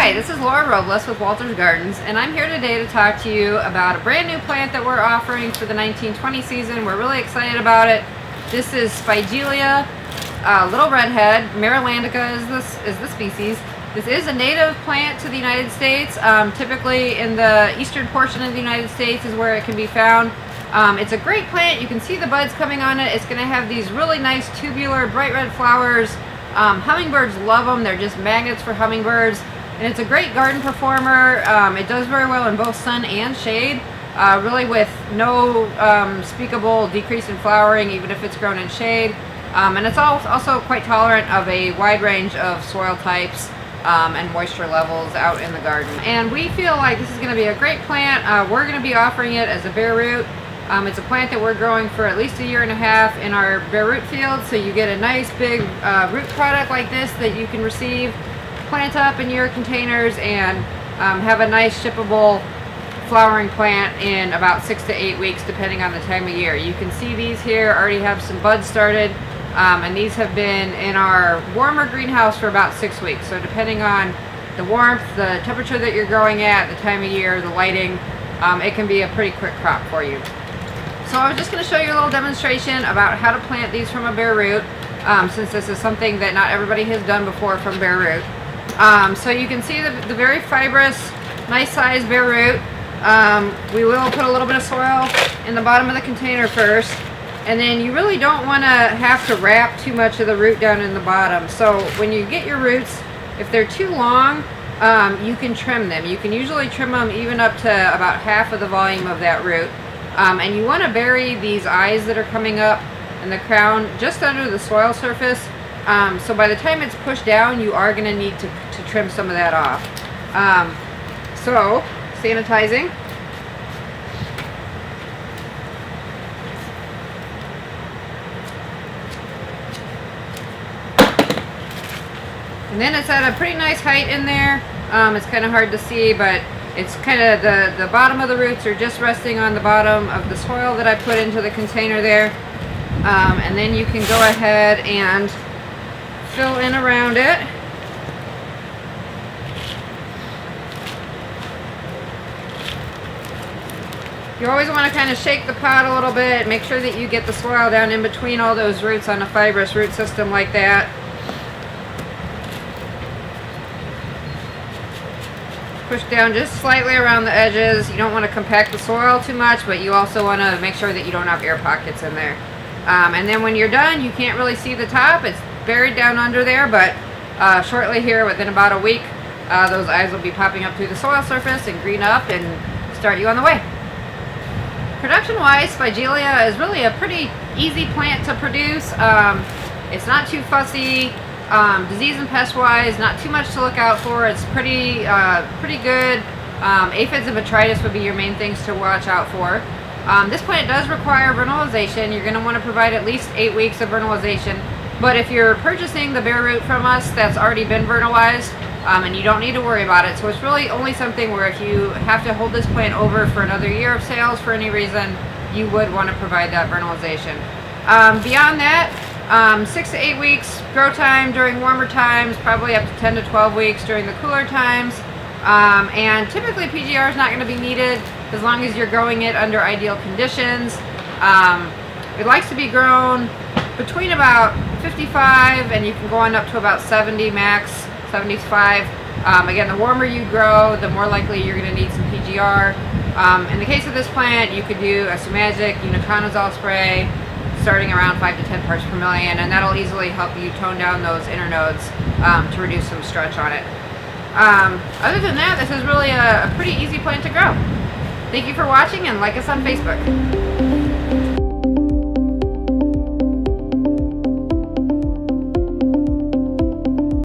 Hi, this is Laura Robles with Walter's Gardens, and I'm here today to talk to you about a brand new plant that we're offering for the 1920 season. We're really excited about it. This is Spigelia, little redhead. Marylandica is the species. This is a native plant to the United States. Typically in the eastern portion of the United States is where it can be found. It's a great plant. You can see the buds coming on it. It's going to have these really nice tubular bright red flowers. Hummingbirds love them. They're just magnets for hummingbirds. And it's a great garden performer. It does very well in both sun and shade, really with no speakable decrease in flowering, even if it's grown in shade. And it's also quite tolerant of a wide range of soil types and moisture levels out in the garden. And we feel like this is going to be a great plant. We're going to be offering it as a bare root. It's a plant that we're growing for at least 1.5 years in our bare root field, so you get a nice big root product like this that you can receive, plant up in your containers, and have a nice shippable flowering plant in about 6 to 8 weeks depending on the time of year. You can see these here already have some buds started, and these have been in our warmer greenhouse for about 6 weeks. So depending on the warmth, the temperature that you're growing at, the time of year, the lighting, it can be a pretty quick crop for you. So I was just going to show you a little demonstration about how to plant these from a bare root, since this is something that not everybody has done before from bare root. So you can see the very fibrous, nice sized bare root. We will put a little bit of soil in the bottom of the container first, and then you really don't want to have to wrap too much of the root down in the bottom. So when you get your roots, if they're too long, you can trim them. You can usually trim them even up to about half of the volume of that root. And you want to bury these eyes that are coming up in the crown just under the soil surface. So by the time it's pushed down, you are going to need to trim some of that off. So, sanitizing. And then it's at a pretty nice height in there. It's kind of hard to see, but it's kind of the bottom of the roots are just resting on the bottom of the soil that I put into the container there. And then you can go ahead and fill in around it. You always want to kind of shake the pot a little bit, make sure that you get the soil down in between all those roots on a fibrous root system like that. Push down just slightly around the edges. You don't want to compact the soil too much, but you also want to make sure that you don't have air pockets in there. And then when you're done, you can't really see the top. It's buried down under there, but shortly here, within about a week, those eyes will be popping up through the soil surface and green up and start you on the way. Production-wise, Spigelia is really a pretty easy plant to produce. It's not too fussy. Disease and pest-wise, not too much to look out for. It's pretty good. Aphids and Botrytis would be your main things to watch out for. This plant does require vernalization. You're going to want to provide at least 8 weeks of vernalization. But if you're purchasing the bare root from us, that's already been vernalized, and you don't need to worry about it. So it's really only something where if you have to hold this plant over for another year of sales for any reason, you would want to provide that vernalization. Beyond that, 6 to 8 weeks grow time during warmer times, probably up to 10 to 12 weeks during the cooler times. And typically PGR is not going to be needed as long as you're growing it under ideal conditions. It likes to be grown between about 55 and you can go on up to about 70 max, 75. Again, the warmer you grow, the more likely you're going to need some PGR. In the case of this plant, you could do a Sumagic uniconazole spray starting around 5 to 10 parts per million, and that'll easily help you tone down those inner nodes to reduce some stretch on it. Other than that, this is really a pretty easy plant to grow. Thank you for watching, and like us on Facebook.